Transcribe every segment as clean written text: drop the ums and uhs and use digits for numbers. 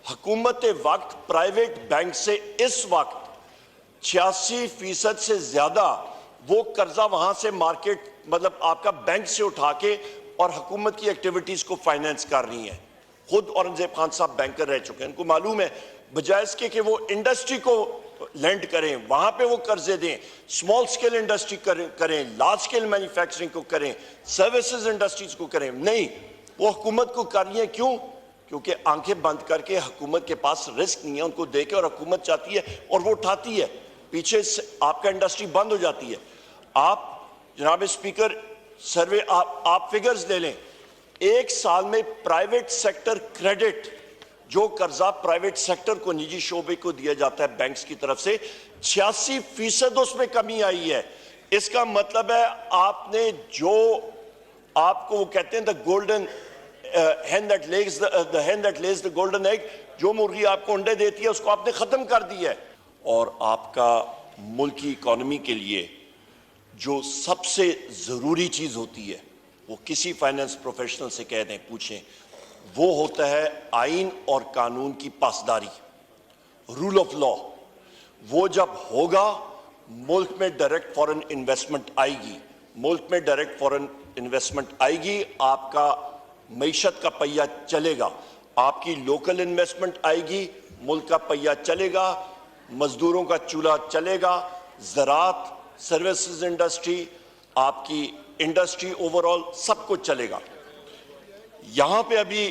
हुकूमत वक्त private bank से इस वक्त 86% से ज्यादा वो कर्जा वहां से मार्केट मतलब आपका बैंक से उठा के और हुकूमत की एक्टिविटीज को फाइनेंस कर रही है। खुद औरंगजेब खान साहब बैंकर रह चुके हैं, उनको मालूम है बजाय इसके कि वो इंडस्ट्री को लैंड करें, वहां पे वो कर्जे दें, स्मॉल स्केल इंडस्ट्री करें, लार्ज स्केल मैन्युफैक्चरिंग को करें, सर्विसेज इंडस्ट्रीज को करें, नहीं, वो हुकूमत को कर रही है। क्यों? क्योंकि आंखें बंद करके हुकूमत के पास रिस्क नहीं है, उनको देके और हुकूमत चाहती है और वो उठाती है, पीछे से आपका इंडस्ट्री बंद हो जाती है। आप जनाब स्पीकर सर्वे आप फिगर्स ले लें, एक साल में प्राइवेट सेक्टर क्रेडिट, जो कर्जा प्राइवेट सेक्टर को, निजी शोबे को दिया जाता है बैंक्स की तरफ से, 86% उसमें कमी आई है। इसका मतलब है आपने जो आपको वो कहते हैं the golden hen that lays the golden egg, जो मुर्गी आपको अंडे देती है उसको आपने खत्म कर दिया है। और आपका मुल्क की इकोनॉमी के लिए जो सबसे जरूरी चीज होती है वो किसी फाइनेंस प्रोफेशनल से कह दें, पूछें, वो होता है आइन और कानून की पासदारी, रूल ऑफ लॉ। वो जब होगा मुल्क में डायरेक्ट फॉरेन इन्वेस्टमेंट आएगी, मुल्क में डायरेक्ट फॉरेन इन्वेस्टमेंट आएगी, आपका मईशत का पहिया चलेगा, आपकी लोकल इन्वेस्टमेंट आएगी, मुल्क का पहिया चलेगा, मजदूरों का चूल्हा चलेगा, ज़राअत, सर्विसेज इंडस्ट्री, आपकी इंडस्ट्री ओवरऑल सब कुछ चलेगा। यहां पे अभी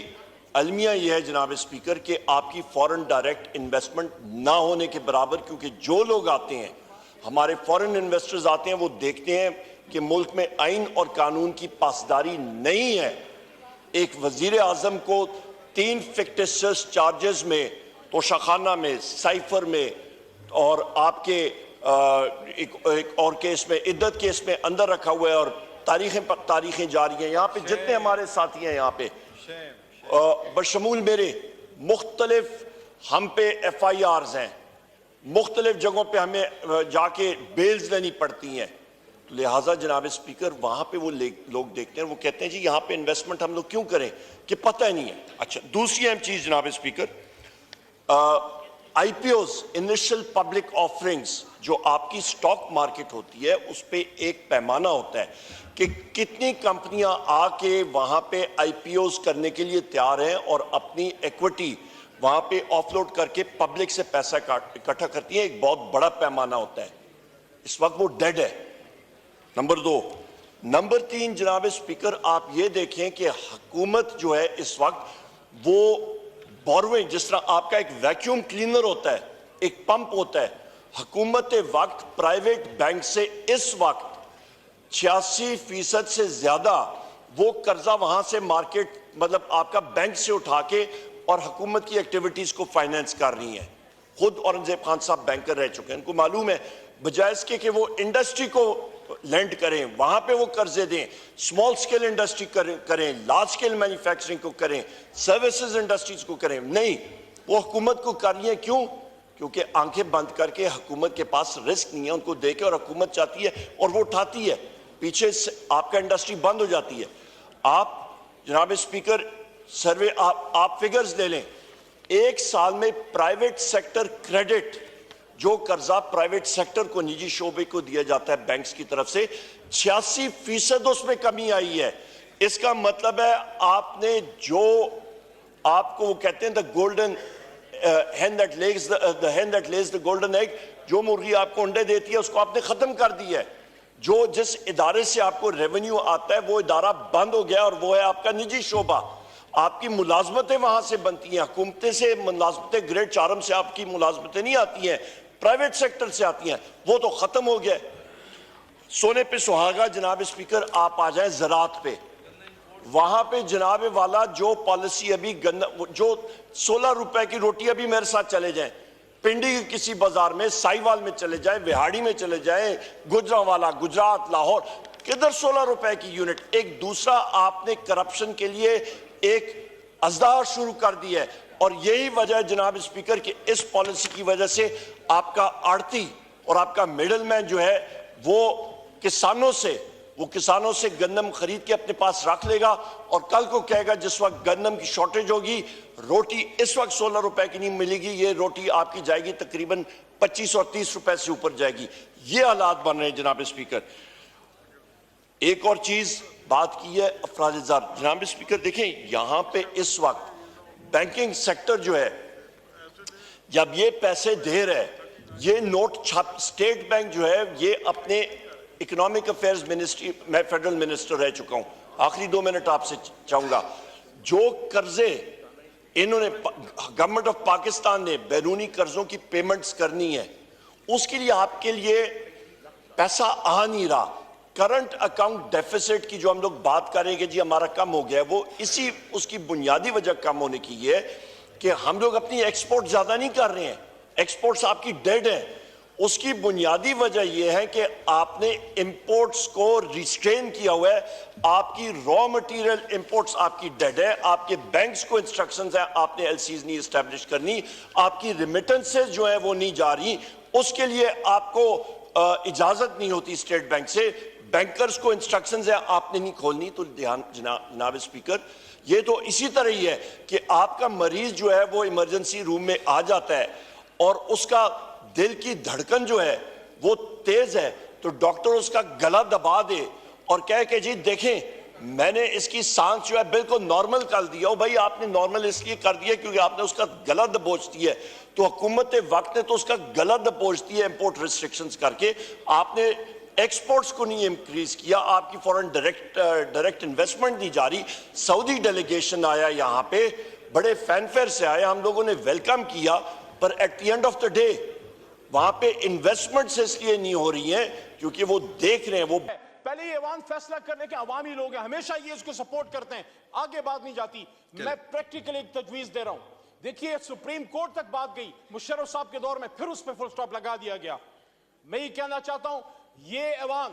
अलमिया यह है जनाब स्पीकर कि आपकी फॉरेन डायरेक्ट इन्वेस्टमेंट ना होने के बराबर, क्योंकि जो लोग आते हैं, हमारे फॉरेन इन्वेस्टर्स आते हैं, वो देखते हैं कि मुल्क में आइन और कानून की पासदारी नहीं है। एक वजीर आजम को 3 फिक्टिशियस चार्जेस में, तोशाखाना में, साइफर में और आपके एक और केस में, इद्दत केस में अंदर रखा हुआ है और तारीखें जा रही हैं। यहाँ पे जितने हमारे साथी हैं यहाँ पे बशमूल मेरे, मुख्तलिफ हम पे FIRs हैं, मुख्तलिफ जगहों पे हमें जाके बेल्स लेनी पड़ती हैं। लिहाजा जनाब स्पीकर वहां पे वो लोग देखते हैं, वो कहते हैं जी यहाँ पे इन्वेस्टमेंट हम लोग क्यों करें कि पता ही नहीं है। अच्छा, दूसरी अहम चीज जनाब speaker, IPOs, initial public offerings, जो आपकी स्टॉक मार्केट होती है, उस पे एक पैमाना होता है कि कितनी कंपनियां आके वहां पे IPOs करने के लिए तैयार हैं और अपनी इक्विटी वहां पे ऑफलोड करके पब्लिक से पैसा इकट्ठा करती है। एक बहुत बड़ा पैमाना होता है, इस वक्त वो डेड है। नंबर 2। नंबर 3 जनाब स्पीकर, आप ये देखें कि हुकूमत जो है इस वक्त वो बोरोइंग, जिस तरह आपका एक वैक्यूम क्लीनर होता है, एक पंप होता है, हुकूमत वक्त प्राइवेट बैंक से इस वक्त 86% से ज्यादा वो कर्जा वहां से मार्केट मतलब आपका बैंक से उठा के और हुकूमत की एक्टिविटीज को फाइनेंस कर रही है। खुद औरंगजेब खान साहब बैंकर रह चुके हैं, उनको मालूम है बजाय इसके कि वो इंडस्ट्री को लैंड करें, वहां पे वो कर्जे दें, स्मॉल स्केल इंडस्ट्री करें, लार्ज स्केल मैन्युफैक्चरिंग को करें, सर्विसेज इंडस्ट्रीज को करें, नहीं, वो हुकूमत को कर रही है। क्यों? क्योंकि आंखें बंद करके हुकूमत के पास रिस्क नहीं है, उनको देके और हुकूमत चाहती है और वो उठाती है, पीछे से आपका इंडस्ट्री बंद हो जाती है। आप जनाब स्पीकर सर्वे आप फिगर्स ले लें, एक साल में प्राइवेट सेक्टर क्रेडिट, जो कर्जा प्राइवेट सेक्टर को, निजी शोबे को दिया जाता है बैंक्स की तरफ से, 86% उसमें कमी आई है। इसका मतलब है आपने जो आपको वो कहते हैं the golden hen that lays the golden egg, जो मुर्गी आपको अंडे देती है उसको आपने खत्म कर दिया है। जो जिस इदारे से आपको रेवेन्यू आता है वो इदारा बंद हो गया और वो है आपका निजी शोबा। आपकी मुलाजमतें वहां से बनती हैं, हुकूमतें से मुलाजमतें, ग्रेड 4 से आपकी मुलाजमतें नहीं आती हैं, प्राइवेट सेक्टर से आती हैं, वो तो खत्म हो गया। सोने पे सुहागा जनाब स्पीकर, आप आ जाएं ज़राअत पे, वहां पे जनाब वाला जो पॉलिसी अभी जो 16 रुपए की रोटी, अभी मेरे साथ चले जाएं पिंडी के किसी बाजार में, साहिवाल में चले जाएं, विहाड़ी में चले जाएं, गुजरांवाला, गुजरात, लाहौर, किधर 16 रुपए की यूनिट। एक दूसरा आपने करप्शन के लिए एक अजदार शुरू कर दिया है और यही वजह है जनाब स्पीकर कि इस पॉलिसी की वजह से आपका आड़ती और आपका मिडलमैन जो है वो किसानों से वो किसानों से गंदम खरीद के अपने पास रख लेगा और कल को कहेगा जिस वक्त गंदम की शॉर्टेज होगी, रोटी इस वक्त 16 रुपए की नहीं मिलेगी, ये रोटी आपकी जाएगी तकरीबन 25 और 30 रुपए से ऊपर जाएगी। ये हालात बन रहे हैं जनाब स्पीकर। एक और चीज बात की है अफराज-ए-ज़र। जनाब स्पीकर देखें, यहां पे इस वक्त बैंकिंग सेक्टर जो है, जब ये पैसे दे रहे, ये नोट छाप, स्टेट बैंक जो है ये अपने इकोनॉमिक अफेयर्स मिनिस्ट्री, मैं फेडरल मिनिस्टर रह चुका हूं, आखिरी 2 मिनट आपसे चाहूंगा, जो कर्जे इन्होंने गवर्नमेंट ऑफ पाकिस्तान ने बैरूनी कर्जों की पेमेंट्स करनी है, उसके लिए आपके लिए पैसा आ नहीं रहा। करंट अकाउंट डेफिसिट की जो हम लोग बात करेंगे जी हमारा कम हो गया है, वो इसी उसकी बुनियादी वजह कम होने की है कि हम लोग अपनी एक्सपोर्ट ज्यादा नहीं कर रहे हैं, एक्सपोर्ट्स आपकी डेड है। उसकी बुनियादी वजह यह है कि आपने इंपोर्ट्स को रिस्ट्रेन किया हुआ है, आपकी रॉ मटेरियल इंपोर्ट्स आपकी डेड है, आपके बैंक्स को इंस्ट्रक्शंस है आपने एलसीज नहीं एस्टैब्लिश करनी, आपकी रिमिटेंसेस जो है वो नहीं जा रही, उसके लिए आपको इजाजत नहीं होती स्टेट बैंक से, बैंकर्स को इंस्ट्रक्शंस है आपने नहीं खोलनी। तो ध्यान जनाब स्पीकर, ये तो इसी तरह ही है कि आपका मरीज जो है वो इमरजेंसी रूम में आ जाता है और उसका दिल की धड़कन जो है वो तेज है, तो डॉक्टर उसका गला दबा दे और कहे कि जी देखें मैंने इसकी सांस जो है बिल्कुल नॉर्मल कर दिया। भाई आपने नॉर्मल इसलिए कर दिया क्योंकि आपने उसका गला दबोच दिया है, तो हुकूमत वक्त ने तो उसका गला दबोच दिया इंपोर्ट रिस्ट्रिक्शंस करके, आपने एक्सपोर्ट्स को नहीं इंक्रीज किया, आपकी फॉरेन डायरेक्ट इन्वेस्टमेंट नहीं जा रही। सऊदी डेलीगेशन आया यहाँ पे, बड़े फैनफेयर से आया, हम लोगों ने वेलकम किया, पर at the end of the day वहां पे इन्वेस्टमेंट्स इसलिए नहीं हो रही हैं क्योंकि वो देख रहे हैं, वो पहले ये अवाम फैसला करने के अवामी लोग हैं, हमेशा ये इसको सपोर्ट करते हैं, आगे बात नहीं जाती। मैं प्रैक्टिकल एक तजवीज दे रहा हूं, देखिए सुप्रीम कोर्ट तक बात गई, मुशर्रफ साहब के दौर में फिर उस पर फुल स्टॉप लगा दिया गया। मैं ये कहना चाहता हूं, ये अवाम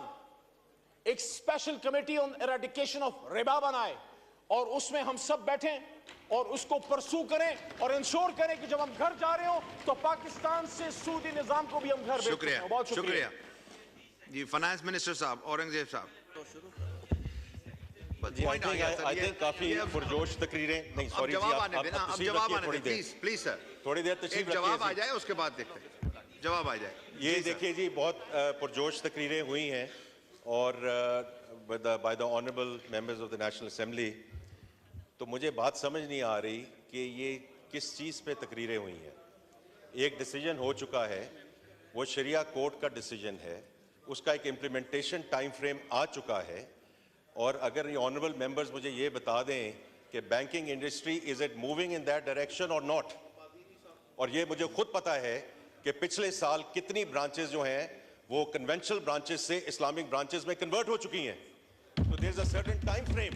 एक special committee on eradication of Riba बनाए और उसमें हम सब बैठे और उसको परसू करें और इंश्योर करें कि जब हम घर जा रहे हो तो पाकिस्तान से सूदी निजाम को भी हम घर भेज सकते हैं। बहुत शुक्रिया जी। फाइनेंस मिनिस्टर साहब, औरंगजेब साहब। आई थिंक काफी पुरजोश तकरीरें, नहीं सॉरी जवाब आने देना, अब जवाब आने दें प्लीज सर, थोड़ी देर तशरीफ रखिए, जवाब आ जाए उसके बाद देखते हैं, जवाब आ जाए। ये देखिए जी, बहुत पुरजोश तकरीरें हुई हैं और by the honourable members of the national assembly, तो मुझे बात समझ नहीं आ रही कि ये किस चीज़ पे तकरीरें हुई हैं। एक डिसीजन हो चुका है, वो शरिया कोर्ट का डिसीजन है, उसका एक इम्प्लीमेंटेशन टाइम फ्रेम आ चुका है, और अगर ये ऑनरेबल मेंबर्स मुझे ये बता दें कि banking industry is it moving in that direction और नॉट, और ये मुझे खुद पता है कि पिछले साल कितनी ब्रांचेस जो हैं वो कन्वेंशनल ब्रांचेस से इस्लामिक ब्रांचेस में कन्वर्ट हो चुकी हैं। तो there is a certain time frame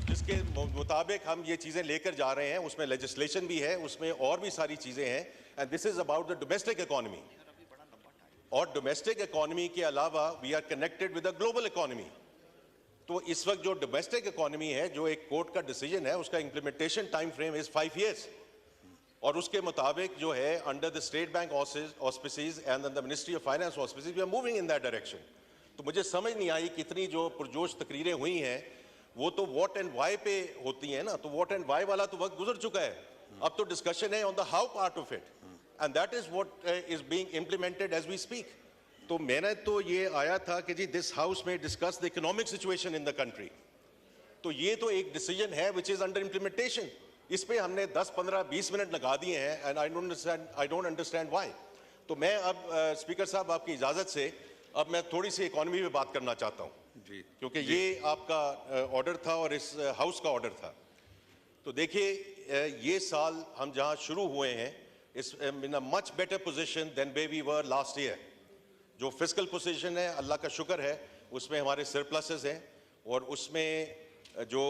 जिसके मुताबिक हम ये चीज़ें लेकर जा रहे हैं, उसमें लेजिस्लेशन भी है, उसमें और भी सारी चीज़ें हैं, and this is about the domestic economy. और डोमेस्टिक इकोनॉमी के अलावा we are connected with the global economy. तो इस वक्त जो डोमेस्टिक इकोनॉमी है, जो एक कोर्ट का डिसीजन है, उसका implementation time frame is 5 years, और उसके मुताबिक जो है under the State Bank auspices and the Ministry of Finance auspices we are moving in that direction. तो मुझे समझ नहीं आई कितनी जो पुरजोश तकरीरें हुई हैं वो तो व्हाट एंड व्हाई पे होती हैं ना, तो व्हाट एंड व्हाई वाला तो वक्त गुजर चुका है, अब तो डिस्कशन है on the how part of it, and that is what is being implemented as we speak. तो मैंने तो ये आया था कि जी दिस हाउस में discuss the economic situation in the country, तो ये तो एक डिसीजन है विच इज अंडर इम्प्लीमेंटेशन, इस पे हमने 10, 15, 20 मिनट लगा दिए हैं, and I don't understand why. तो मैं अब स्पीकर साहब आपकी इजाजत से अब मैं थोड़ी सी इकोनॉमी में बात करना चाहता हूँ जी, क्योंकि ये आपका ऑर्डर था और इस हाउस का ऑर्डर था। तो देखिए ये साल हम जहाँ शुरू हुए हैं is in a much better position than way we were last year. जो फिस्कल पोजीशन है अल्लाह का शुक्र है, उसमें हमारे सरप्लसेस हैं, और उसमें जो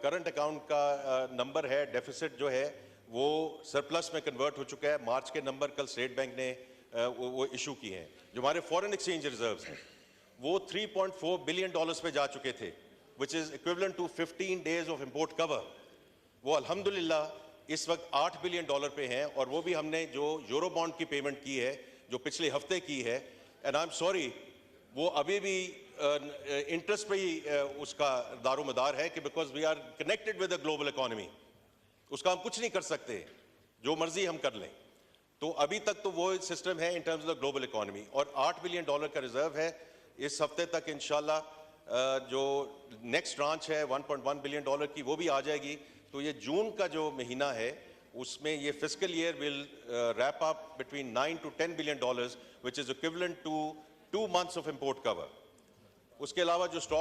करंट अकाउंट का नंबर है, डेफिसिट जो है वो सरप्लस में कन्वर्ट हो चुका है। मार्च के नंबर कल स्टेट बैंक ने वो इशू किए हैं। जो हमारे फॉरेन एक्सचेंज रिजर्व्स हैं वो $3.4 बिलियन पे जा चुके थे, which is equivalent to 15 days of import cover. वो अल्हम्दुलिल्लाह इस वक्त $8 बिलियन पे हैं, और वो भी हमने जो यूरो बॉन्ड की पेमेंट की है जो पिछले हफ्ते की है, एंड आई एम सॉरी वो अभी भी इंटरेस्ट पे ही उसका दारोमदार है कि because we are connected with the global economy, उसका हम कुछ नहीं कर सकते, जो मर्जी हम कर लें। तो अभी तक तो वो सिस्टम है in terms of the global economy, और $8 बिलियन का रिजर्व है। इस हफ्ते तक इंशाल्लाह जो नेक्स्ट ट्रांच है 1.1 बिलियन डॉलर की, वो भी आ जाएगी। तो ये जून का जो महीना है उसमें ये fiscal year will wrap up between 9 to 10 billion dollars, which is equivalent to 2 months of import cover. उसके अलावा जो स्टॉक